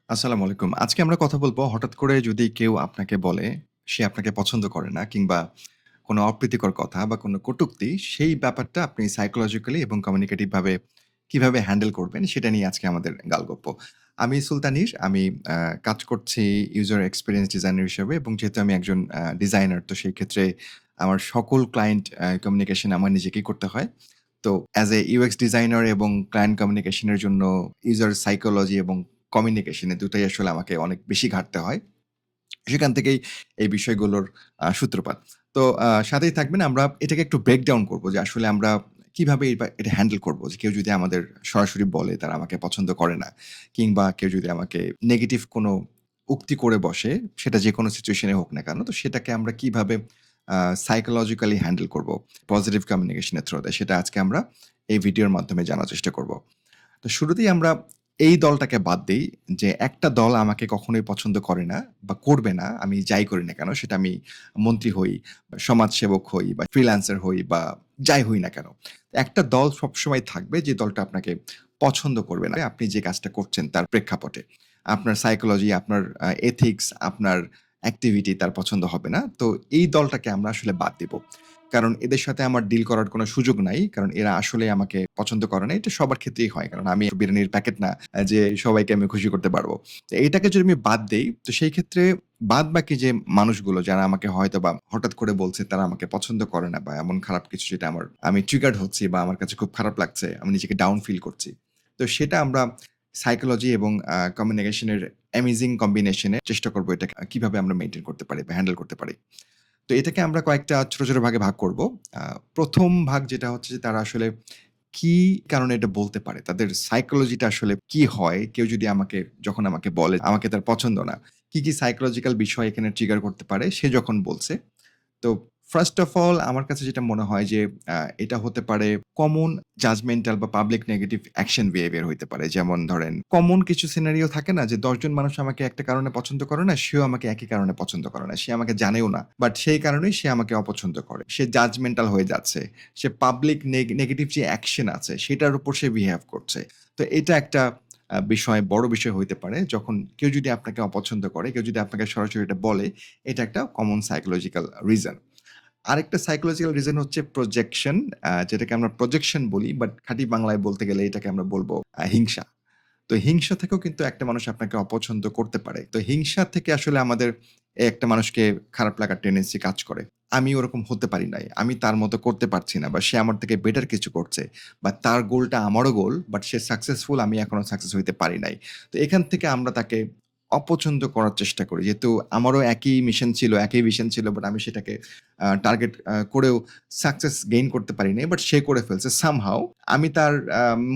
আসসালামু আলাইকুম। আজকে আমরা কথা বলব হঠাৎ করে যদি কেউ আপনাকে বলে সে আপনাকে পছন্দ করে না কিংবা কোনো অপ্রীতিকর কথা বা কোনো কটূক্তি সেই ব্যাপারটা আপনি সাইকোলজিক্যালি এবং কমিউনিকেটিভ ভাবে কিভাবে হ্যান্ডেল করবেন সেটা নিয়ে আজকে আমাদের গালগপ্প। আমি সুলতানির, আমি আ কাজ করছি ইউজার এক্সপেরিয়েন্স ডিজাইনার হিসেবে এবং যেহেতু আমি একজন ডিজাইনার তো সেই ক্ষেত্রে আমার সকল ক্লায়েন্ট কমিউনিকেশন আমার নিজেকেই করতে হয়। তো অ্যাজ এ ইউএক্স ডিজাইনার এবং ক্লায়েন্ট কমিউনিকেশন এর জন্য ইউজার সাইকোলজি এবং কমিউনিকেশন এ দুটাই আসলে আমাকে অনেক বেশি ঘাটতে হয়। সেখান থেকেই এই বিষয়গুলোর সূত্রপাত। তো সাথেই থাকবেন আমরা এটাকে একটু ব্রেকডাউন করব যে আসলে আমরা কিভাবে এটা হ্যান্ডেল করব। যে কেউ যদি আমাদের সরাসরি বলে তারা আমাকে পছন্দ করে না কিংবা কেউ যদি আমাকে নেগেটিভ কোনো উক্তি করে বসে সেটা যেকোনো সিচুয়েশন এ হোক না কেন, তো সেটাকে আমরা কিভাবে আ সাইকোলজিক্যালি হ্যান্ডেল করব পজিটিভ কমিউনিকেশন এর থ্রুতে সেটা আজকে আমরা এই ভিডিওর মাধ্যমে জানার চেষ্টা করব। তো শুরুতেই আমরা এই দলটাকে বাদ দেই যে একটা দল আমাকে কখনোই পছন্দ করে না বা করবে না। আমি যাই করি না কেন, সেটা আমি মন্ত্রী হই, সমাজসেবক হই বা ফ্রিল্যান্সার হই বা যাই হই না কেন। একটা দল সবসময় থাকবে যে দলটা আপনাকে পছন্দ করবে না। আপনি যে কাজটা করছেন তার প্রেক্ষাপটে। আপনার সাইকোলজি, আপনার এথিক্স, আপনার অ্যাক্টিভিটি তার পছন্দ হবে না। তো এই দলটাকে আমরা আসলে বাদ দিব। কারণ এদের সাথে আমার ডিল করার কোনো সুযোগ নাই। কারণ এরা আসলেই আমাকে পছন্দ করে না। এটা সবার ক্ষেত্রেই হয়। কারণ আমি বিরিয়ানির প্যাকেট না যে সবাইকে আমি খুশি করতে পারব। তো এইটাকে যদি আমি বাদ দেই, তো সেই ক্ষেত্রে বাদবাকি যে মানুষগুলো যারা আমাকে হয়তোবা হঠাৎ করে বলছে তারা আমাকে পছন্দ করে না বা এমন খারাপ কিছু যেটা আমি ট্রিগার্ড হচ্ছি বা আমার কাছে খুব খারাপ লাগছে। আমি নিজেকে ডাউন ফিল করছি। তো সেটা আমরা সাইকোলজি এবং কমিউনিকেশন এর অ্যামেজিং কম্বিনেশন এ চেষ্টা করব এটাকে কিভাবে আমরা মেইনটেইন করতে পারি বা হ্যান্ডেল করতে পারি। তো এটাকে আমরা কয়েকটা ছোট, ছোট ভাগে ভাগ করব। আ ১ম ভাগ যেটা হচ্ছে যে তারা আসলে কি কারণে এটা বলতে পারে? তাদের সাইকোলজিটা আসলে কি হয়? কেউ যদি যখন আমাকে বলে আমাকে তার পছন্দ না। কি সাইকোলজিক্যাল বিষয় এখানে ট্রিগার করতে পারে সে যখন বলছে? তো ফার্স্ট অফ অল আমার কাছে যেটা মনে হয় যে এটা হতে পারে কমন জাজমেন্টাল বা পাবলিক নেগেটিভ অ্যাকশন বিহেভিয়ার হইতে পারে। যেমন ধরেন কমন কিছু সিনারিও থাকে না যে ১০ জন মানুষ আমাকে একটা কারণে পছন্দ করে না, সেও আমাকে একই কারণে পছন্দ করে না। সে আমাকে জানেও না। বাট সেই কারণেই সে আমাকে অপছন্দ করে। সে জাজমেন্টাল হয়ে যাচ্ছে। সে পাবলিক নেগেটিভ যে অ্যাকশন আছে সেটার উপর সে বিহেভ করছে। তো এটা একটা বড় বিষয় হইতে পারে। যখন কেউ যদি আপনাকে অপছন্দ করে, কেউ যদি আপনাকে সরাসরি এটা বলে, এটা একটা কমন সাইকোলজিক্যাল রিজন। আরেকটা সাইকোলজিক্যাল রিজন হচ্ছে প্রজেকশন। যেটাকে আমরা প্রজেকশন বলি। বাট খাঁটি বাংলায় বলতে গেলে এটাকে আমরা বলব হিংসা। তো হিংসা থেকেও কিন্তু একটা মানুষ আপনাকে অপছন্দ করতে পারে। তো হিংসা থেকে আসলে আমাদের একটা মানুষকে খারাপ লাগার টেনডেন্সি কাজ করে। আমি ওরকম হতে পারি নাই। আমি তার মতো করতে পারছি না বা সে আমার থেকে বেটার কিছু করছে বা তার গোলটা আমারও গোল বাট সে সাকসেসফুল, আমি এখনো সাকসেস হইতে পারি নাই। তো এখান থেকে আমরা তাকে অপছন্দ করার চেষ্টা করি। যেহেতু আমারও একই মিশন ছিল, একই ভিশন ছিল বাট আমি সেটাকে টার্গেট করেও সাকসেস গেইন করতে পারি নাই। বাট সে করে ফেলছে সামহাউ। আমি তার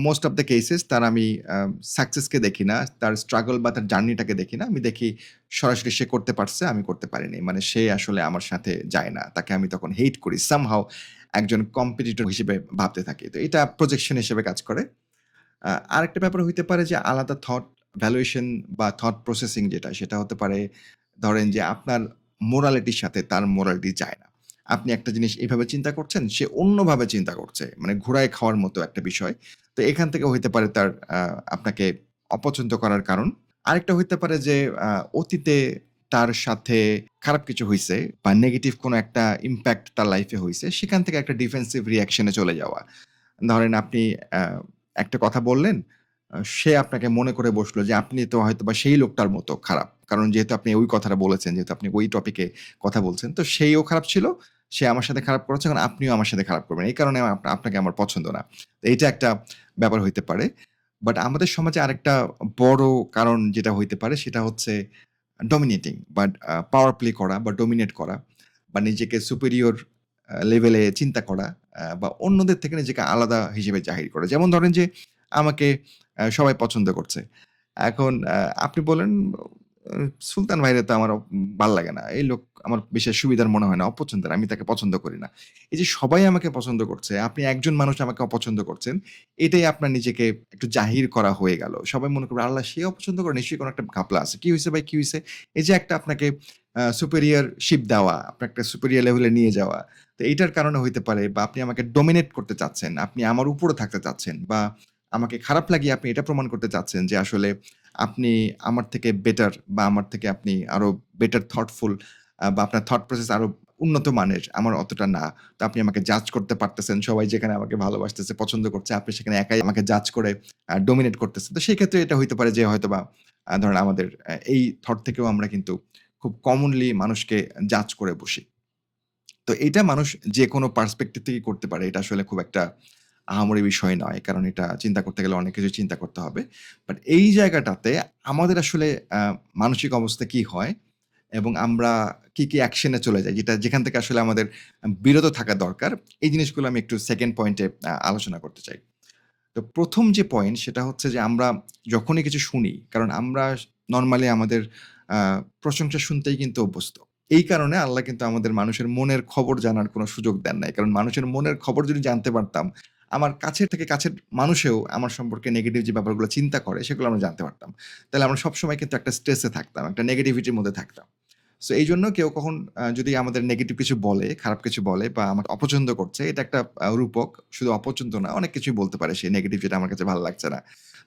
মোস্ট অফ দ্যা কেসেস তার আমি সাকসেসকে দেখি না। তার স্ট্রাগল বা তার জার্নিটাকে দেখি না। আমি দেখি সরাসরি সে করতে পারছে, আমি করতে পারিনি। মানে সে আসলে আমার সাথে যায় না। তাকে আমি তখন হেট করি। সামহাউ একজন কম্পিটিটর হিসেবে ভাবতে থাকি। তো এটা প্রজেকশন হিসেবে কাজ করে। আরেকটা ব্যাপার হইতে পারে যে আলাদা থট ভ্যালুয়েশন বা থট প্রসেসিং যেটা সেটা হতে পারে ধরেন যে আপনার মোরালিটির সাথে তার মোরালিটি যায় না। আপনি একটা জিনিস এভাবে চিন্তা করছেন, সে অন্যভাবে চিন্তা করছে। মানে ঘুরায় খাওয়ার মতো একটা বিষয়। তো এখান থেকে হইতে পারে তার আপনাকে অপছন্দ করার কারণ। আরেকটা হইতে পারে যে আ অতীতে তার সাথে খারাপ কিছু হইছে বা নেগেটিভ কোনো একটা ইমপ্যাক্ট তার লাইফে হইছে। সেখান থেকে একটা ডিফেন্সিভ রিঅ্যাকশন এ চলে যাওয়া। ধরেন আপনি আ একটা কথা বললেন, সে আপনাকে মনে করে বসলো যে আপনি তো হয়তোবা সেই লোকটার মতো খারাপ। কারণ যেহেতু আপনি ওই কথাটা বলেছেন, যেহেতু আপনি ওই টপিকে কথা বলছেন। তো সেইও খারাপ ছিল, সে আমার সাথে খারাপ করেছে, এখন আপনিও আমার সাথে খারাপ করবেন। এই কারণে আপনাকে আমার পছন্দ না। তো এইটা একটা ব্যাপার হইতে পারে। বাট আমাদের সমাজে আরেকটা বড় কারণ যেটা হইতে পারে সেটা হচ্ছে ডমিনেটিং বাট পাওয়ার প্লে করা বা ডমিনেট করা বা নিজেকে সুপিরিয়র লেভেলে চিন্তা করা বা অন্যদের থেকে নিজেকে আলাদা হিসেবে জাহির করা। যেমন ধরেন যে আমাকে সবাই পছন্দ করছে। এখন আপনি বললেন, আ সুলতান ভাইরে তো আমার ভাল লাগে না। এই লোক আমার বিশেষ সুবিধার মনে হয় না, অপছন্দের। আমি তাকে পছন্দ করি না। এই যে সবাই আমাকে পছন্দ করছে, আপনি একজন মানুষ আমাকে অপছন্দ করছেন, এটাই আপনার নিজেকে একটু জাহির করা হয়ে গেল। সবাই মনে করবে, "আল্লাহ! সে অপছন্দ করে, নিশ্চয়ই কোনো একটা ঘাপলা আছে। কি হইছে ভাই, কি হইছে?" এই যে একটা আপনাকে superiorship দেওয়া, আপনার একটা superior লেভেলে নিয়ে যাওয়া। তো এইটার কারণে হইতে পারে বা আপনি আমাকে ডমিনেট করতে চাচ্ছেন। আপনি আমার উপরে থাকতে চাচ্ছেন বা আমাকে খারাপ লাগিয়ে আপনি এটা প্রমাণ করতে চাচ্ছেন যে আসলে আপনি আমার থেকে বেটার বা আমার থেকে আপনি আরো বেটার থটফুল বা আপনার থট প্রসেস আরো উন্নত মানের। আমার অতটা না। তো আপনি আমাকে জাজ করতে পারতেছেন। সবাই যেখানে আমাকে ভালোবাসতেছে, পছন্দ করছে, আপনি সেখানে একাই আমাকে জাজ করে ডমিনেট করতেছেন। তো সেই ক্ষেত্রে এটা হইতে পারে যে হয়তোবা ধরেন আমাদের এই থট থেকেও আমরা কিন্তু খুব কমনলি মানুষকে জাজ করে বসি। তো এটা মানুষ যেকোনো পার্সপেক্টিভ থেকেই করতে পারে। এটা আসলে খুব একটা আহামরি বিষয় নয়। কারণ এটা চিন্তা করতে গেলে অনেক কিছু চিন্তা করতে হবে। বাট এই জায়গাটাতে আমাদের আসলে মানসিক অবস্থা কি হয় এবং আমরা কি অ্যাকশন এ চলে যাই যেখান থেকে আসলে আমাদের বিরত থাকা দরকার। এই জিনিসগুলো আমি একটু 2nd পয়েন্টে আলোচনা করতে চাই। তো ১ম যে পয়েন্ট সেটা হচ্ছে যে আমরা যখনই কিছু শুনি, কারণ আমরা নরমালি আমাদের আ প্রশংসা শুনতেই কিন্তু অভ্যস্ত। এই কারণে আল্লাহ কিন্তু আমাদের মানুষের মনের খবর জানার কোনো সুযোগ দেন নাই। কারণ মানুষের মনের খবর যদি জানতে পারতাম, আমার কাছের থেকে কাছের মানুষেও আমার সম্পর্কে নেগেটিভ যে ব্যাপারগুলো চিন্তা করে সেগুলো আমরা জানতে পারতাম। তাহলে আমরা সবসময় কিন্তু একটা স্ট্রেসে থাকতাম, একটা নেগেটিভিটির মধ্যে থাকতাম। সো এইজন্য কেউ কখন যদি আমাদের নেগেটিভ কিছু বলে, খারাপ কিছু বলে বা আমাকে অপছন্দ করছে, এটা একটা রূপক। শুধু অপছন্দ না, অনেক কিছুই বলতে পারে সে নেগেটিভ যেটা আমার কাছে ভালো লাগছে না।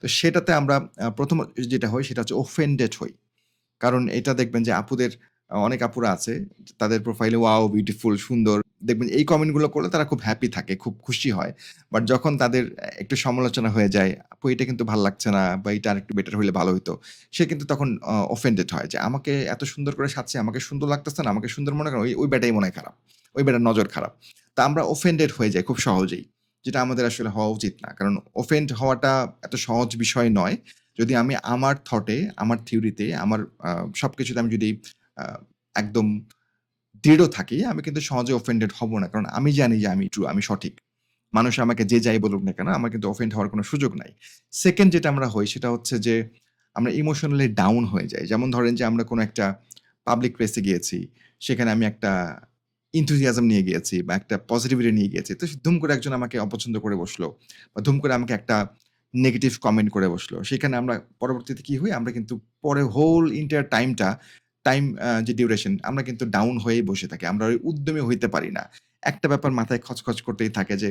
তো সেটাতে আমরা ১ম যেটা হয় সেটা হচ্ছে offended হই। কারণ এটা দেখবেন যে আপুদের অনেক আপুরা আছে, তাদের প্রোফাইলে ওয়াও বিউটিফুল সুন্দর। দেখবেন এই কমেন্ট গুলো করলে তারা খুব হ্যাপি থাকে, খুব খুশি হয়। বাট যখন তাদের একটু সমালোচনা হয়ে যায়, "আপু এটা কিন্তু ভাল লাগছে না বা এটা আরেকটু বেটার হইলে ভালো হইতো।" সে কিন্তু তখন অফেন্ডেড হয় যে, "আমাকে এত সুন্দর করে সাজছে, আমাকে সুন্দর লাগতেছে না, আমাকে সুন্দর মনে করেন ওই বেটাই মনে হয় খারাপ। ওই বেটার নজর খারাপ।" তো আমরা অফেন্ডেড হয়ে যাই খুব সহজেই। যেটা আমাদের আসলে হওয়া উচিত না। কারণ অফেন্ড হওয়াটা এত সহজ বিষয় নয়। যদি আমি আমার থটে, আমার থিওরিতে, আমার আ সবকিছুতে আমি যদি আ একদম দৃঢ় থাকি, আমি কিন্তু সহজে অফেন্ডেড হব না। কারণ আমি জানি যে আমি ট্রু, আমি সঠিক। মানুষ আমাকে যে যাই বলুক না কেন, আমার কিন্তু অফেন্ড হওয়ার কোনো সুযোগ নাই। 2nd যেটা আমরা হই সেটা হচ্ছে যে আমরা ইমোশনালি ডাউন হয়ে যাই। যেমন ধরেন যে আমরা কোনো একটা পাবলিক প্লেসে গিয়েছি। সেখানে আমি একটা enthusiasm নিয়ে গিয়েছি বা একটা পজিটিভিটি নিয়ে গিয়েছি। তো ধুম করে একজন আমাকে অপছন্দ করে বসলো বা ধুম করে আমাকে একটা নেগেটিভ কমেন্ট করে বসলো। সেখানে আমরা পরবর্তীতে কি হই? আমরা কিন্তু পরে হোল এন্টায়ার টাইম যে ডিউরেশন আমরা কিন্তু ডাউন হয়েই বসে থাকি। আমরা ওই উদ্যমী হইতে পারি না। একটা ব্যাপার মাথায় খচখচ করতেই থাকে যে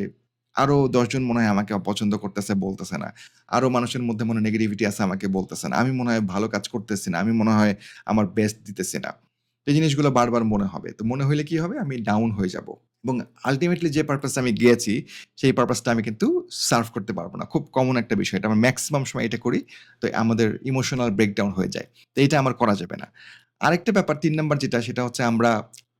আরো ১০ জন মনে হয় আমাকে অপছন্দ করতেছে, বলতেছে না। আরো মানুষের মধ্যে মনে হয় নেগেটিভিটি আছে আমাকে বলতেছে না। আমি মনে হয় ভালো কাজ করতেছি না। আমি মনে হয় আমার বেস্ট দিতেছি না। এই জিনিসগুলো বারবার মনে হবে। তো মনে হইলে কি হবে? আমি ডাউন হয়ে যাবো। এবং আল্টিমেটলি যে পারপাস এ আমি গিয়েছি, সেই পারপাসটা আমি কিন্তু সার্ভ করতে পারব না। খুব কমন একটা বিষয়। এটা আমরা মেক্সিমাম সময় এটা করি। তো আমাদের ইমোশনাল ব্রেকডাউন হয়ে যায়। তো এইটা আমার করা যাবে না। আরেকটা ব্যাপার ৩ নাম্বার যেটা সেটা হচ্ছে আমরা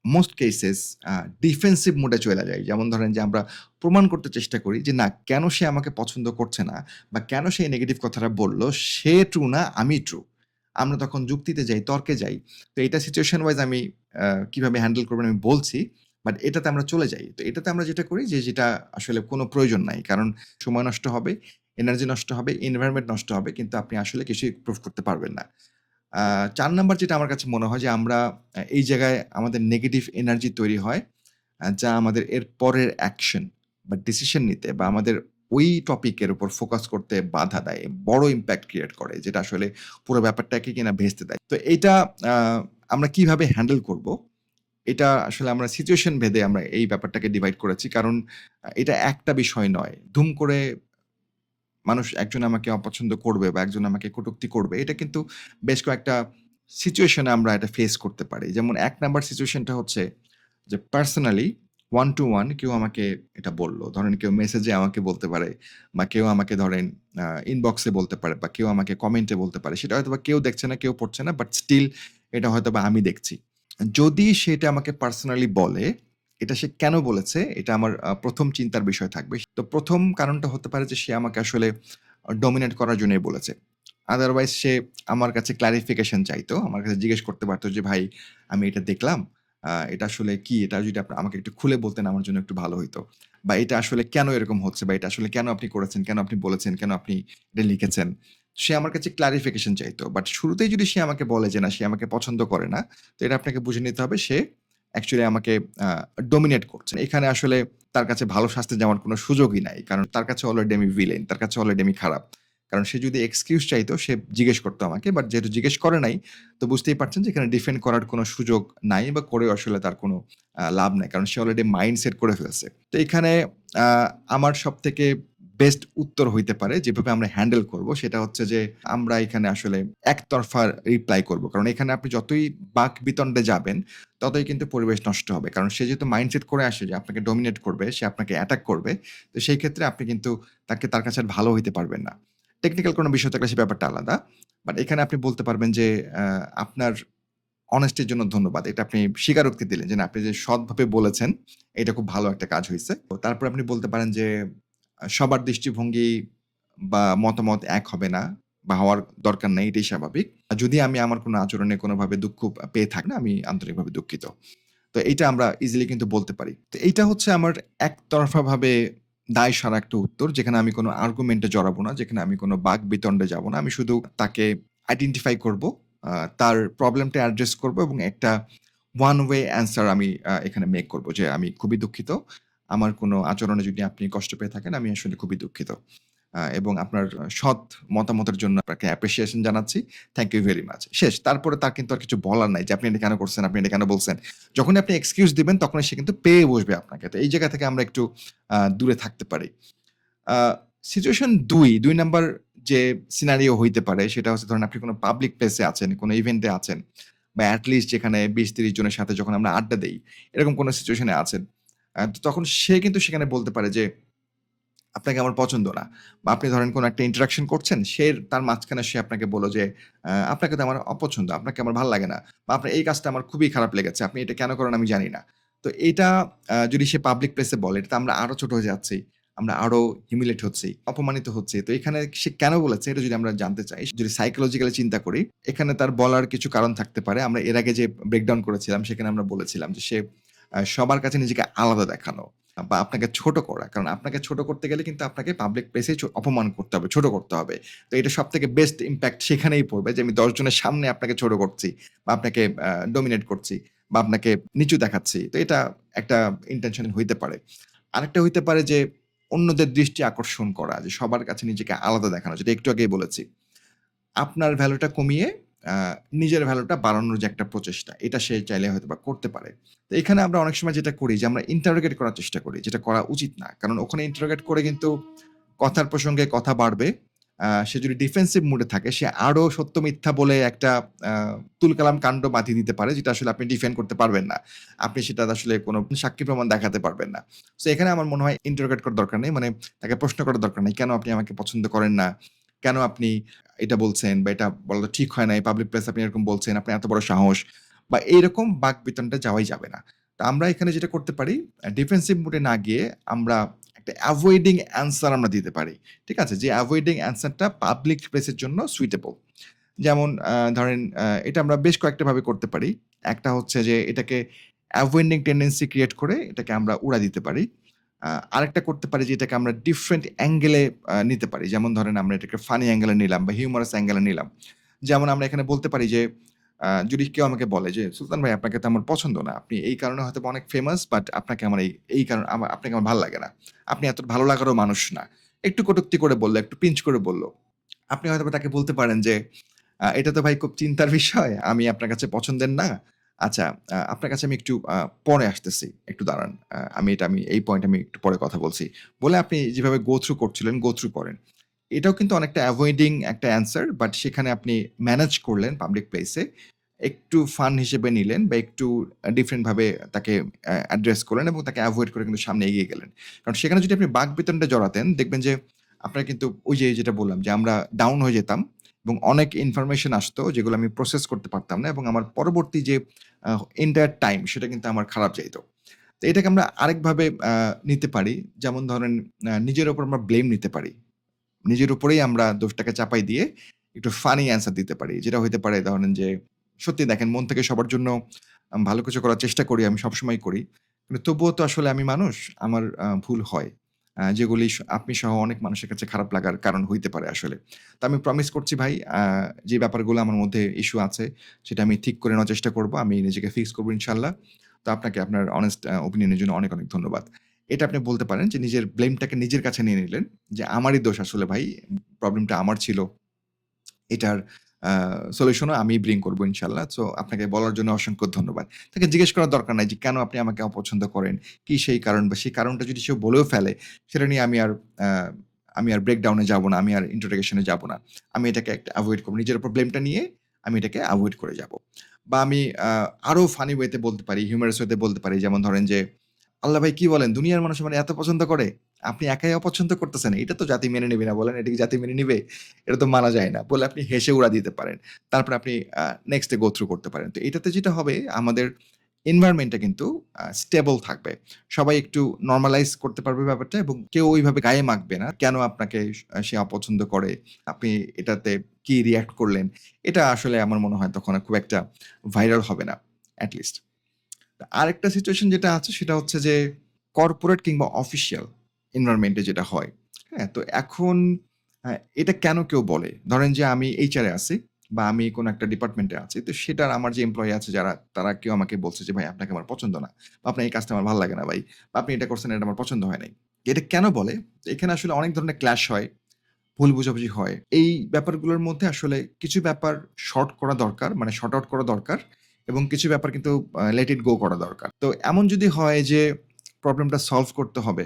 মোস্ট কেসেস আ ডিফেন্সিভ মোড এ চইলা যাই। যেমন ধরেন যে আমরা প্রমাণ করতে চেষ্টা করি যে না কেন সে আমাকে পছন্দ করছে না বা কেন সে এই নেগেটিভ কথাটা বলল, সে ট্রু না আমি ট্রু। আমরা তখন যুক্তিতে যাই, তর্কে যাই। তো এটা সিচুয়েশন ওয়াইজ আমি কিভাবে হ্যান্ডেল করবেন আমি বলছি। বাট এটাতে আমরা চলে যাই। তো এটাতে আমরা যেটা করি যে যেটা আসলে কোনো প্রয়োজন নাই। কারণ সময় নষ্ট হবে, এনার্জি নষ্ট হবে, এনভায়রনমেন্ট নষ্ট হবে। কিন্তু আপনি আসলে কিছুই প্রুভ করতে পারবেন না। আ ৪ নাম্বার যেটা আমার কাছে মনে হয় যে আমরা এই জায়গায় আমাদের নেগেটিভ এনার্জি তৈরি হয়। যা আমাদের এর পরের অ্যাকশন বা ডিসিশন নিতে বা আমাদের ওই টপিকের উপর ফোকাস করতে বাধা দেয়। বড় ইমপ্যাক্ট ক্রিয়েট করে। যেটা আসলে পুরো ব্যাপারটাকে কিনা ভেস্তে দেয়। তো এইটা আ আমরা কিভাবে হ্যান্ডেল করব? এটা আসলে আমরা সিচুয়েশন ভেদে আমরা এই ব্যাপারটাকে ডিভাইড করেছি। কারণ এটা একটা বিষয় নয়। ধুম করে মানুষ একজন আমাকে অপছন্দ করবে বা একজন আমাকে কটূক্তি করবে। এটা কিন্তু বেশ কয়েকটা সিচুয়েশন এ আমরা এটা ফেস করতে পারি। যেমন ১ নাম্বার সিচুয়েশনটা হচ্ছে যে পার্সোনালি one to one কেউ আমাকে এটা বলল। ধরেন কেউ মেসেজে আমাকে বলতে পারে বা কেউ আমাকে ধরেন ইনবক্সে বলতে পারে বা কেউ আমাকে কমেন্টে বলতে পারে। সেটা হয়তোবা কেউ দেখছে না, কেউ পড়ছে না। বাট স্টিল এটা হয়তোবা আমি দেখছি। যদি সে এটা আমাকে পার্সোনালি বলে, এটা সে কেন বলেছে? এটা আমার ১ম চিন্তার বিষয় থাকবে। তো ১ম কারণটা হতে পারে যে সে আমাকে আসলে ডমিনেট করার জন্যই বলেছে। আদারওয়াইজ সে আমার কাছে ক্লারিফিকেশন চাইতো। আমার কাছে জিজ্ঞেস করতে পারত যে, "ভাই আমি এটা দেখলাম। এটা আসলে কি? এটা যদি আমাকে একটু খুলে বলতেন আমার জন্য একটু ভালো হইতো। বা এটা আসলে কেন এরকম হচ্ছে? বা এটা আসলে কেন আপনি করেছেন? কেন আপনি বলেছেন? কেন আপনি এটা লিখেছেন?" সে আমার কাছে ক্লারিফিকেশন চাইতো। বাট শুরুতেই যদি সে আমাকে বলে যে, না সে আমাকে পছন্দ করে না, তো এটা আপনাকে বুঝে নিতে হবে সে অ্যাকচুয়ালি আমাকে আ ডমিনেট করছে। এখানে আসলে তার কাছে ভালো সাজতে যাওয়ার কোনো সুযোগই নাই। কারণ তার কাছে অলরেডি আমি ভিলেন। তার কাছে অলরেডি আমি খারাপ। কারণ সে যদি এক্সকিউজ চাইতো সে জিজ্ঞেস করতো আমাকে। বাট যেহেতু জিজ্ঞেস করে নাই, তো বুঝতেই পারছেন যে এখানে ডিফেন্ড করার কোনো সুযোগ নাই বা করেও আসলে তার কোনো লাভ নাই। কারণ সে অলরেডি মাইন্ড সেট করে ফেলছে। তো এখানে আ আমার সবথেকে বেস্ট উত্তর হইতে পারে, যেভাবে আমরা হ্যান্ডেল করব সেটা হচ্ছে যে আমরা এখানে আসলে একতরফা রিপ্লাই করব। কারণ এখানে আপনি যতই বাকবিতণ্ডে যাবেন, ততই কিন্তু পরিবেশ নষ্ট হবে। কারণ সে যেহেতু মাইন্ডসেট করে আসে যে আপনাকে ডমিনেট করবে, সে আপনাকে অ্যাটাক করবে। তো সেই ক্ষেত্রে আপনি কিন্তু তার কাছে আর ভালো হইতে পারবেন না। টেকনিক্যাল কোনো বিষয় থাকলে সে ব্যাপারটা আলাদা। বাট এখানে আপনি বলতে পারবেন যে আপনার অনেস্টির জন্য ধন্যবাদ। এটা আপনি স্বীকারোক্তি দিলেন যে, না আপনি যে সৎভাবে বলেছেন, এটা খুব ভালো একটা কাজ হইছে। তো তারপরে আপনি বলতে পারেন যে, সবার দৃষ্টিভঙ্গি বা মতামত এক হবে না বা হওয়ার দরকার নাই, এটাই স্বাভাবিক। যদি আমি আমার কোনো আচরণে কোনোভাবে দুঃখ পেয়ে থাকি না, আমি আন্তরিকভাবে দুঃখিত। তো এইটা আমরা ইজিলি কিন্তু বলতে পারি। তো এইটা হচ্ছে আমার একতরফাভাবে দায়সারা একটা উত্তর, যেখানে আমি কোনো আর্গুমেন্টে জড়াবো না, যেখানে আমি কোনো বাকবিতণ্ডে যাব না। আমি শুধু তাকে আইডেন্টিফাই করব, তার প্রবলেমটা অ্যাড্রেস করব এবং একটা ওয়ান ওয়ে অ্যান্সার আমি এখানে মেক করব যে, "আমি খুবই দুঃখিত। আমার কোনো আচরণে যদি আপনি কষ্ট পেয়ে থাকেন, আমি আসলে খুবই দুঃখিত। এবং আপনার সৎ মতামতের জন্য আপনাকে অ্যাপ্রিসিয়েশন জানাচ্ছি। Thank you very much." শেষ। তারপরে তার কিন্তু আর কিছু বলার নাই যে, "আপনি এটা কেন করছেন? আপনি এটা কেন বলছেন?" যখনই আপনি এক্সকিউজ দিবেন, তখনই সে কিন্তু পেয়ে বসবে আপনাকে। তো এই জায়গা থেকে আমরা একটু দূরে থাকতে পারি। আ সিচুয়েশন ২ নাম্বার যে সিনারিও হইতে পারে সেটা হচ্ছে, ধরেন আপনি কোন পাবলিক প্লেসে আছেন, কোন ইভেন্টে আছেন বা এট লিস্ট যেখানে ২০-৩০ জনের সাথে যখন আমরা আড্ডা দেই, এরকম কোন সিচুয়েশন এ আছেন। তো তখন সে কিন্তু সেখানে বলতে পারে যে, আপনাকে আমার পছন্দ না। বা আপনি ধরেন কোন একটা ইন্টারেকশন করছেন, তার মাঝখানে সে আপনাকে বলল যে, "আপনাকে তো আমার অপছন্দ, আপনাকে আমার ভাল লাগে না। বা আপনার এই কাজটা আমার খুবই খারাপ লেগেছে। আপনি এটা কেন করেন আমি জানি না।" তো এইটা যদি সে পাবলিক প্লেসে বলে, এটাতে আমরা আরো ছোট হয়ে যাচ্ছি। আমরা আরো হিউমিলিয়েট হচ্ছি, অপমানিত হচ্ছি। তো এখানে সে কেন বলেছে এটা যদি আমরা জানতে চাই, যদি সাইকোলজিক্যালি চিন্তা করি, এখানে তার বলার কিছু কারণ থাকতে পারে। আমরা এর আগে যে ব্রেকডাউন করেছিলাম সেখানে আমরা বলেছিলাম যে সে সবার কাছে নিজেকে আলাদা দেখানো বা আপনাকে ছোট করা। কারণ আপনাকে ছোট করতে গেলে কিন্তু আপনাকে পাবলিক প্লেসেই অপমান করতে হবে, ছোট করতে হবে। তো এটা সবথেকে বেস্ট ইমপ্যাক্ট সেখানেই পড়বে যে, আমি ১০ জনের সামনে আপনাকে ছোট করছি বা আপনাকে ডমিনেট করছি বা আপনাকে নিচু দেখাচ্ছি। তো এটা একটা ইনটেনশন হইতে পারে। আরেকটা হইতে পারে যে, অন্যদের দৃষ্টি আকর্ষণ করা, যে সবার কাছে নিজেকে আলাদা দেখানো, যেটা একটু আগেই বলেছি। আপনার ভ্যালুটা কমিয়ে আ নিজের ভ্যালুটা বাড়ানোর যে একটা প্রচেষ্টা, এটা সে চাইলে হয়তোবা করতে পারে। তো এখানে আমরা অনেক সময় যেটা করি যে, আমরা ইন্টারোগেট করার চেষ্টা করি, যেটা করা উচিত না। কারণ ওখানে ইন্টারোগেট করে কিন্তু কথার প্রসঙ্গে কথা বাড়বে। সে যদি ডিফেন্সিভ মুড এ থাকে, সে আরো সত্য মিথ্যা বলে একটা আ তুলকালাম কাণ্ড বাধিয়ে দিতে পারে, যেটা আসলে আপনি ডিফেন্ড করতে পারবেন না। আপনি সেটাতে আসলে কোন সাক্ষী প্রমাণ দেখাতে পারবেন না। সো এখানে আমার মনে হয় ইন্টারোগেট করার দরকার নেই। মানে তাকে প্রশ্ন করার দরকার নেই। কেন আপনি আমাকে পছন্দ করেন না? কেন আপনি এটা বলছেন বা এটা বলা তো ঠিক হয় নাই। পাবলিক প্লেসে আপনি এরকম বলছেন, আপনার এত বড় সাহস বা এইরকম বাকবিতণ্ডা যাওয়াই যাবে না। তো আমরা এখানে যেটা করতে পারি, ডিফেন্সিভ মুড এ না গিয়ে আমরা একটা এভয়েডিং অ্যান্সার আমরা দিতে পারি। ঠিক আছে? যে এভয়েডিং অ্যান্সার টা পাবলিক প্লেস এর জন্য সুইটেবল। যেমন ধরেন এটা আমরা বেশ কয়েকটা ভাবে করতে পারি। একটা হচ্ছে যে, এটাকে অ্যাভয়েডিং টেনডেন্সি ক্রিয়েট করে এটাকে আমরা উড়ায় দিতে পারি। আরেকটা করতে পারি যে, এটাকে আমরা ডিফারেন্ট অ্যাঙ্গেল এ নিতে পারি। যেমন ধরেন আমরা এটাকে ফানি অ্যাঙ্গেল এ নিলাম বা হিউমারাস অ্যাঙ্গেল এ নিলাম। যেমন আমরা এখানে বলতে পারি যে, যদি কেউ আমাকে বলে যে, "সুলতান ভাই, আপনাকে তো আমার পছন্দ না। আপনি এই কারণে হয়তোবা অনেক ফেমাস, বাট আপনাকে আমার এই কারণে আপনাকে আমার ভাল লাগে না। আপনি এত ভালো লাগারও মানুষ না।" একটু কটূক্তি করে বলল, একটু পিঞ্চ করে বলল। আপনি হয়তোবা তাকে বলতে পারেন যে, "এটা তো ভাই খুব চিন্তার বিষয়। আমি আপনার কাছে পছন্দের না। আচ্ছা, আপনার কাছে আমি একটু পরে আসতেছি। একটু দাঁড়ান। আমি এই পয়েন্ট আমি একটু পরে কথা বলছি।" বলে আপনি যেভাবে গো থ্রু করছিলেন, গো থ্রু করেন। এটাও কিন্তু অনেকটা এভয়েডিং একটা অ্যান্সার, বাট সেখানে আপনি ম্যানেজ করলেন পাবলিক প্লেসে। একটু ফান হিসেবে নিলেন বা একটু ডিফারেন্ট ভাবে তাকে অ্যাড্রেস করলেন এবং তাকে এভয়েড করে কিন্তু সামনে এগিয়ে গেলেন। কারণ সেখানে যদি আপনি বাকবিতণ্ডা জড়াতেন, দেখবেন যে আপনার কিন্তু ওই যে যেটা বললাম যে, আমরা ডাউন হয়ে যেতাম এবং অনেক ইনফরমেশন আসতো যেগুলো আমি প্রসেস করতে পারতাম না এবং আমার পরবর্তী যে আ এন্টায়ার টাইম, সেটা কিন্তু আমার খারাপ যাইত। তো এটাকে আমরা আরেকভাবে নিতে পারি। যেমন ধরেন, নিজের উপর আমরা ব্লেম নিতে পারি। নিজের উপরেই আমরা দোষটাকে চাপাই দিয়ে একটু ফানি অ্যান্সার দিতে পারি। যেটা হইতে পারে, ধরেন যে, সত্যি দেখেন, মন থেকে সবার জন্য ভালো কিছু করার চেষ্টা করি, আমি সবসময় করি। কিন্তু তবুও তো আসলে আমি মানুষ, আমার ভুল হয়। যেগুলি আপনি সহ অনেক মানুষের কাছে খারাপ লাগার কারণ হইতে পারে আসলে। তো আমি প্রমিস করছি ভাই, যে ব্যাপারগুলো আমার মধ্যে ইস্যু আছে সেটা আমি ঠিক করে নেওয়ার চেষ্টা করব। আমি নিজেকে ফিক্স করব ইনশাআল্লাহ। তো আপনাকে আপনার অনেস্ট ওপিনিয়ন এর জন্য অনেক, অনেক ধন্যবাদ। এটা আপনি বলতে পারেন যে, নিজের ব্লেমটাকে নিজের কাছে নিয়ে নিলেন। যে, আমারই দোষ আসলে ভাই। প্রবলেমটা আমার ছিল। এটার আ সলিউশন ও আমিই ব্রিং করব ইনশাআল্লাহ। সো আপনাকে বলার জন্য অসংখ্য ধন্যবাদ। তাকে জিজ্ঞেস করার দরকার নাই যে, কেন আপনি আমাকে অপছন্দ করেন? কি সেই কারণ, বা সেই কারণটা যদি সে বলেও ফেলে, সেটা নিয়ে আমি আর আ আমি আর ব্রেকডাউন এ যাবো না, আমি আর ইন্টারোগেশন এ যাবো না। আমি এটাকে একটা এভয়েড করব। নিজের উপর ব্লেমটা নিয়ে আমি এটাকে এভয়েড করে যাবো। বা আমি আরো ফানি ওয়েতে বলতে পারি, হিউমারাস ওয়েতে বলতে পারি। যেমন ধরেন যে, "আল্লাহ ভাই কি বলেন? দুনিয়ার মানুষ আমারে এত পছন্দ করে। আপনি একাই অপছন্দ করতেছেন। এটা তো জাতি মেনে নিবে না বলেন। এটা কি জাতি মেনে নিবে? এটা তো মানা যায় না।" বলে আপনি হেসে উড়া দিতে পারেন। তারপরে আপনি নেক্সট এ গো থ্রু করতে পারেন। তো এটাতে যেটা হবে আমাদের এনভায়রনমেন্টটা কিন্তু স্টেবল থাকবে। সবাই একটু নরমালাইজ করতে পারবে ব্যাপারটা এবং কেউ ওইভাবে গায়ে মাখবে না। কেন আপনাকে সে অপছন্দ করে? আপনি এটাতে কি রিঅ্যাক্ট করলেন? এটা আসলে আমার মনে হয় তখন আর খুব একটা ভাইরাল হবে না। At least. আরেকটা সিচুয়েশন যেটা আছে সেটা হচ্ছে যে কর্পোরেট কিংবা অফিসিয়াল এনভায়রনমেন্ট এ যেটা হয়। হ্যাঁ? তো এখন এটা কেন কেউ বলে? ধরেন যে আমি এইচআর এ আছি বা আমি কোনো একটা ডিপার্টমেন্টে আছি। তো সেটার আমার যে এমপ্লয়ি আছে যারা তারা কেউ আমাকে বলছে যে, "ভাই আপনাকে আমার পছন্দ না। বা আপনার এই কাজটা আমার ভাল লাগে না ভাই। বা আপনি এটা করছেন এটা আমার পছন্দ হয় নাই।" এটা কেন বলে? এখানে আসলে অনেক ধরনের ক্ল্যাশ হয়, ভুল বোঝাবুঝি হয়। এই ব্যাপারগুলোর মধ্যে আসলে কিছু ব্যাপার শর্ট করা দরকার, মানে শর্ট আউট করা দরকার এবং কিছু ব্যাপার কিন্তু লেট ইট গো করা দরকার। তো এমন যদি হয় যে প্রবলেমটা সলভ করতে হবে,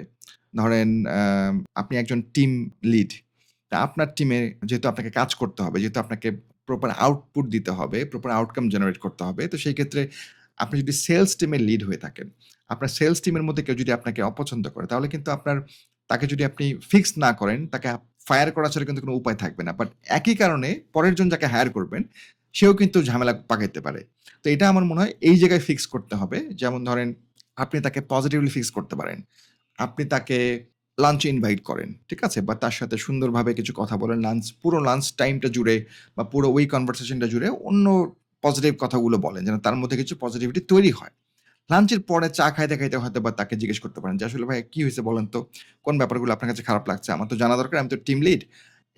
ধরেন আপনি একজন টিম লিড। তা আপনার টিমে যেহেতু আপনাকে কাজ করতে হবে, যেহেতু আপনাকে প্রপার আউটপুট দিতে হবে, প্রপার আউটকাম জেনারেট করতে হবে। তো সেই ক্ষেত্রে আপনি যদি সেলস টিমের লিড হয়ে থাকেন, আপনার সেলস টিমের মধ্যে কেউ যদি আপনাকে অপছন্দ করে, তাহলে কিন্তু তাকে যদি আপনি ফিক্স না করেন, তাকে ফায়ার করা ছাড়া কিন্তু কোনো উপায় থাকবে না। বাট একই কারণে পরের জন যাকে হায়ার করবেন, সেও কিন্তু ঝামেলা পাকাইতে পারে। তো এটা আমার মনে হয় এই জায়গায় ফিক্স করতে হবে। যেমন ধরেন আপনি তাকে পজিটিভলি ফিক্স করতে পারেন। আপনি তাকে লাঞ্চে ইনভাইট করেন। ঠিক আছে? বা তার সাথে সুন্দরভাবে কিছু কথা বলেন। পুরো লাঞ্চ টাইমটা জুড়ে বা পুরো ওই কনভারসেশনটা জুড়ে অন্য পজিটিভ কথাগুলো বলেন। যেন তার মধ্যে কিছু পজিটিভিটি তৈরি হয়। লাঞ্চের পরে চা খাইতে, খাইতে হয়তোবা তাকে জিজ্ঞেস করতে পারেন যে, "আসলে ভাইয়া কি হইছে বলেন তো? কোন ব্যাপারগুলো আপনার কাছে খারাপ লাগছে? আমার তো জানা দরকার। আমি তো টিম লিড।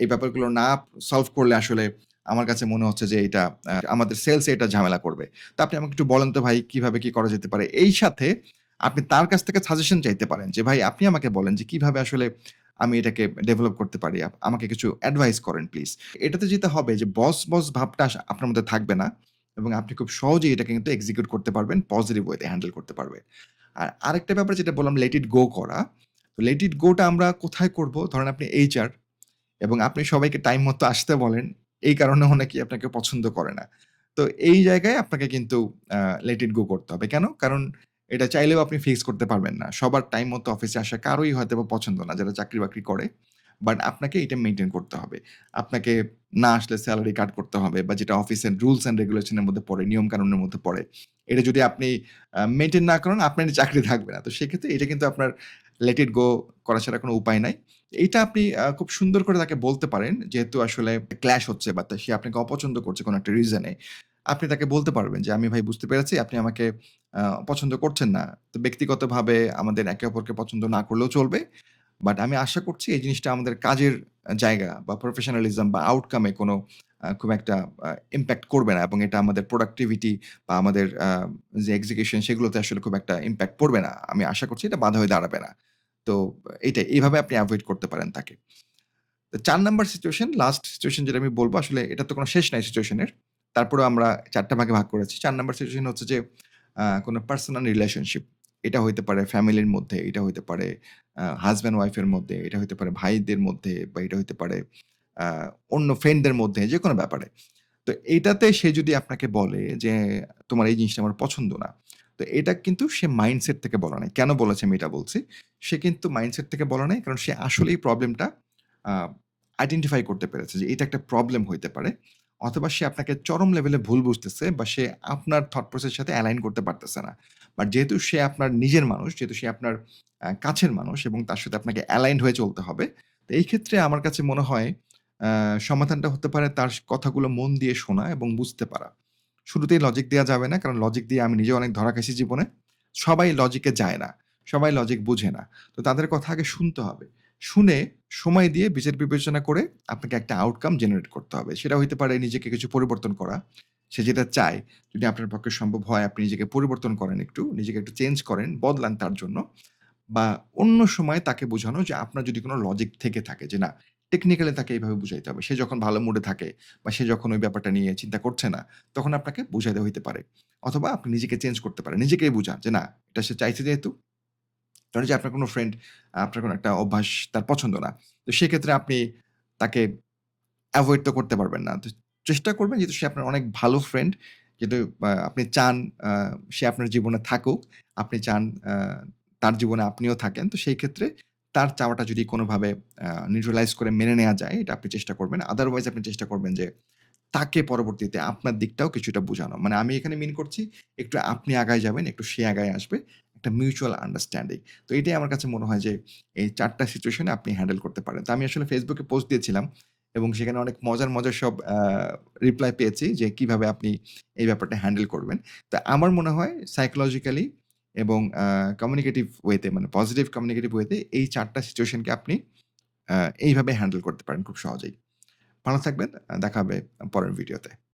এই ব্যাপারগুলো না সলভ করলে আসলে আমার কাছে মনে হচ্ছে যে এটা আমাদের সেলস এ এটা ঝামেলা করবে। তো আপনি আমাকে একটু বলেন তো ভাই কিভাবে কি করা যেতে পারে?" এই সাথে আপনি তার কাছ থেকে সাজেশন চাইতে পারেন যে, "ভাই আপনি আমাকে বলেন যে কিভাবে আসলে আমি এটাকে ডেভেলপ করতে পারি? আমাকে কিছু অ্যাডভাইস করেন প্লিজ।" এটাতে যেটা হবে যে বস ভাবটা আপনার মধ্যে থাকবে না এবং আপনি খুব সহজেই এটাকে কিন্তু এক্সিকিউট করতে পারবেন, পজিটিভ ওয়েতে হ্যান্ডেল করতে পারবে। আর আরেকটা ব্যাপার যেটা বললাম লেট ইট গো করা। তো লেট ইট গো টা আমরা কোথায় করব? ধরেন আপনি এইচআর এবং আপনি সবাইকে টাইম মতো আসতে বলেন। এই কারণেও নাকি আপনাকে পছন্দ করে না। তো এই জায়গায় আপনাকে কিন্তু আ লেট ইট গো করতে হবে। কেন? কারণ এটা চাইলেও আপনি ফিক্স করতে পারবেন না। সবার টাইম মতো অফিসে আসা কারোই হয়তোবা পছন্দ না যারা চাকরি-বাকরি করে। বাট আপনাকে এটা মেইনটেইন করতে হবে। আপনাকে না আসলে সেলারি কাট করতে হবে বা যেটা অফিসের রুলস অ্যান্ড রেগুলেশন এর মধ্যে পড়ে, নিয়ম-কানুনের মধ্যে পড়ে। এটা যদি আপনি মেইনটেইন না করেন আপনার চাকরি থাকবে না। তো সেক্ষেত্রে এটা কিন্তু আপনার লেট ইট গো করা ছাড়া কোনো উপায় নাই। এইটা আপনি খুব সুন্দর করে তাকে বলতে পারেন। যেহেতু আসলে ক্ল্যাশ হচ্ছে বা সে আপনাকে অপছন্দ করছে কোনো একটা রিজনে। আপনি তাকে বলতে পারবেন যে, "আমি ভাই বুঝতে পেরেছি আপনি আমাকে পছন্দ করছেন না। তো ব্যক্তিগতভাবে আমাদের একে অপরকে পছন্দ না করলেও চলবে। বাট আমি আশা করছি এই জিনিসটা আমাদের কাজের জায়গা বা প্রফেশনালিজম বা আউটকাম এ কোনো খুব একটা ইমপ্যাক্ট করবে না এবং এটা আমাদের প্রোডাক্টিভিটি বা আমাদের যে এক্সিকিউশন সেগুলোতে আসলে খুব একটা ইমপ্যাক্ট পড়বে না। আমি আশা করছি এটা বাধা হয়ে দাঁড়াবে না।" তো এইটাই। এভাবে আপনি এভয়েড করতে পারেন তাকে। তো ৪ নাম্বার সিচুয়েশন, লাস্ট সিচুয়েশন যেটা আমি বলব আসলে এটার তো কোনো শেষ নাই সিচুয়েশন এর। তারপরেও আমরা ৪ টা ভাগে ভাগ করেছি। ৪ নাম্বার সিচুয়েশন হচ্ছে যে কোনো পার্সোনাল রিলেশনশিপ। এটা হইতে পারে ফ্যামিলির মধ্যে, এটা হইতে পারে হাসব্যান্ড ওয়াইফ এর মধ্যে, এটা হইতে পারে ভাইদের মধ্যে বা এটা হইতে পারে আ অন্য ফ্রেন্ডদের মধ্যে যেকোনো ব্যাপারে। তো এইটাতে সে যদি আপনাকে বলে যে, "তোমার এই জিনিসটা আমার পছন্দ না।" তো এটা কিন্তু সে মাইন্ডসেট থেকে বলা নাই। কেন বলেছে আমি এটা বলছি। সে কিন্তু মাইন্ডসেট থেকে বলা নাই। কারণ সে আসলেই প্রবলেমটা আ আইডেন্টিফাই করতে পেরেছে যে এটা একটা প্রবলেম হইতে পারে। অথবা সে আপনাকে চরম লেভেলে ভুল বুঝতেছে বা সে আপনার থট প্রসেস এর সাথে অ্যালাইন করতে পারতেছে না। বাট যেহেতু সে আপনার নিজের মানুষ, যেহেতু সে আপনার কাছের মানুষ এবং তার সাথে আপনাকে অ্যালাইনড হয়ে চলতে হবে। তো এই ক্ষেত্রে আমার কাছে মনে হয় আ সমাধানটা হতে পারে তার কথাগুলো মন দিয়ে শোনা এবং বুঝতে পারা। শুরুতেই লজিক দেয়া যাবে না। কারণ লজিক দিয়ে আমি নিজেও অনেক ধরা খাইছি জীবনে। সবাই লজিকে যায় না। সবাই লজিক বুঝে না। তো তাদের কথা আগে শুনতে হবে। শুনে সময় দিয়ে বিচার বিবেচনা করে আপনাকে একটা আউটকাম জেনারেট করতে হবে। সেটা হইতে পারে নিজেকে কিছু পরিবর্তন করা। সে যেটা চায় যদি আপনার পক্ষে সম্ভব হয় আপনি নিজেকে পরিবর্তন করেন একটু, নিজেকে একটু চেঞ্জ করেন, বদলান তার জন্য। বা অন্য সময় তাকে বোঝানো যে আপনার যদি কোন লজিক থেকে থাকে যে না টেকনিক্যালি তাকে এইভাবে বুঝাইতে হবে। সে যখন ভালো মুডে থাকে বা সে যখন ওই ব্যাপারটা নিয়ে চিন্তা করছে না, তখন আপনাকে বুঝাইতে হইতে পারে। অথবা আপনি নিজেকে চেঞ্জ করতে পারেন। নিজেকেই বুঝান যে না এটা সে চাইছে যেহেতু ধরেন যে আপনার কোনো ফ্রেন্ড আপনার কোনো একটা অভ্যাস তার পছন্দ না। তো সেক্ষেত্রে আপনি তাকে এভয়েড তো করতে পারবেন না। তো চেষ্টা করবেন যেহেতু সে আপনার অনেক ভালো ফ্রেন্ড, কিন্তু আপনি চান আ সে আপনার জীবনে থাকুক। আপনি চান তার জীবনে আপনিও থাকেন। তো সেই ক্ষেত্রে তার চাওয়াটা যদি কোনোভাবে নিউট্রালাইজ করে মেনে নেয়া যায়, এটা আপনি চেষ্টা করবেন। আদারওয়াইজ আপনি চেষ্টা করবেন যে তাকে পরবর্তীতে আপনার দিকটাও কিছুটা বুঝানো। মানে আমি এখানে মিন করছি একটু আপনি আগায় যাবেন, একটু সে আগায় আসবে। একটা মিউচুয়াল আন্ডারস্ট্যান্ডিং। তো এটাই আমার কাছে মনে হয় যে এই ৪ টা সিচুয়েশন এ আপনি হ্যান্ডেল করতে পারেন। তো আমি আসলে Facebook এ পোস্ট দিয়েছিলাম এবং সেখানে অনেক মজার সব রিপ্লাই পেয়েছি যে কিভাবে আপনি এই ব্যাপারটা হ্যান্ডেল করবেন। তো আমার মনে হয় সাইকোলজিক্যালি এবং কমিউনিকেটিভ ওয়েতে মানে পজিটিভ কমিউনিকেটিভ ওয়েতে এই ৪ টা সিচুয়েশনকে আপনি আ এইভাবে হ্যান্ডেল করতে পারেন খুব সহজেই। ভালো থাকবেন। দেখা হবে পরের ভিডিওতে।